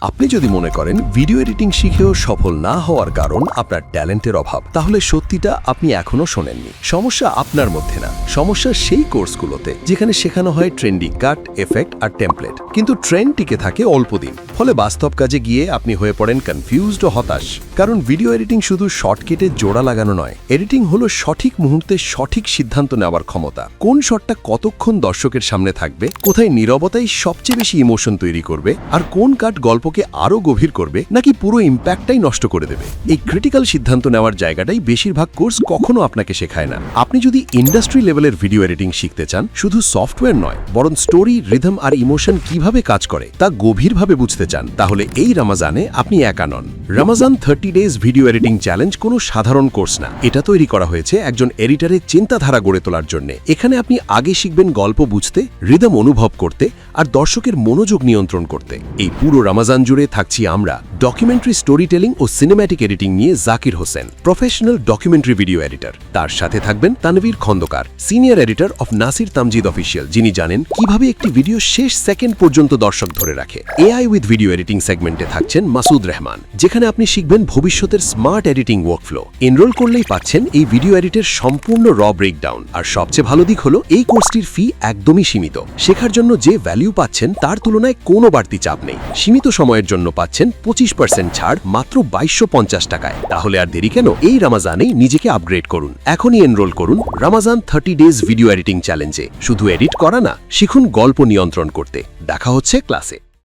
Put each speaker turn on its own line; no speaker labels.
আপনি যদি মনে করেন ভিডিও এডিটিং শিখেও সফল না হওয়ার কারণ আপনার ট্যালেন্টের অভাব, তাহলে সত্যিটা আপনি এখনো শোনেননি। সমস্যা আপনার মধ্যে না, সমস্যা সেই কোর্সগুলোতে যেখানে শেখানো হয় ট্রেন্ডি কাট, এফেক্ট আর টেমপ্লেট, কিন্তু ট্রেন্ড টিকে থাকে অল্প দিন। ফলে বাস্তব কাজে গিয়ে আপনি হয়ে পড়েন কনফিউজড ও হতাশ। কারণ ভিডিও এডিটিং শুধু শর্টকেটে জোড়া লাগানো নয়, এডিটিং হলো সঠিক মুহূর্তে সঠিক সিদ্ধান্ত নেওয়ার ক্ষমতা। কোন শটটা কতক্ষণ দর্শকের সামনে থাকবে, কোথায় নীরবতাই সবচেয়ে বেশি ইমোশন তৈরি করবে, আর কোন কাট গল্পকে আরো গভীর করবে নাকি পুরো ইম্প্যাক্টটাই নষ্ট করে দেবে, এই ক্রিটিক্যাল সিদ্ধান্ত নেওয়ার জায়গাটাই বেশিরভাগ কোর্স কখনো আপনাকে শেখায় না। আপনি যদি ইন্ডাস্ট্রি লেভেলের ভিডিও এডিটিং শিখতে চান, শুধু সফটওয়্যার নয় বরং স্টোরি, রিদম আর ইমোশন কিভাবে কাজ করে তা গভীরভাবে বুঝতে চান, তাহলে এই রমাজানে আপনি একা নন। Ramzan 30 days video editing challenge কোনো সাধারণ কোর্স না, এটা তৈরি করা হয়েছে একজন এডিটরের চিন্তাধারা গড়ে তোলার জন্য। এখানে আপনি আগে শিখবেন গল্প বুঝতে, রিদম অনুভব করতে আর দর্শকের মনোযোগ নিয়ন্ত্রণ করতে। এই পুরো রমাজান জুড়ে থাকছি আমরা ডকুমেন্টারি স্টোরি টেলিং ও সিনেম্যাটিক এডিটিং নিয়ে Zakir Hossain, professional documentary video editor. তার সাথে থাকবেন Tanvir Khandakar, senior editor of Nasir Tamjid official, যিনি জানেন কিভাবে একটি ভিডিও শেষ সেকেন্ড পর্যন্ত দর্শক ধরে রাখে। এআই উইথ ভিডিও এডিটিং সেগমেন্টে থাকছেন মাসুদ রহমান, যেখানে আপনি শিখবেন ভবিষ্যতের স্মার্ট এডিটিং ওয়ার্কফ্লো। এনরোল করলেই পাচ্ছেন এই ভিডিও এডিটের সম্পূর্ণ র ব্রেকডাউন। আর সবচেয়ে ভালো দিক হলো এই কোর্সটির ফি একদমই সীমিত। শেখার জন্য যে ভ্যালু পাচ্ছেন তার তুলনায় কোনো বাড়তি চাপ নেই। সীমিত সময়ের জন্য পাচ্ছেন 25% ছাড় মাত্র 2250 টাকায়। তাহলে আর দেরি কেন, এই রমাজানেই নিজেকে আপগ্রেড করুন। এখনই এনরোল করুন রমাজান 30 ডেজ ভিডিও এডিটিং চ্যালেঞ্জে। শুধু এডিট করা না, শিখুন গল্প নিয়ন্ত্রণ করতে। দেখা হচ্ছে ক্লাসে।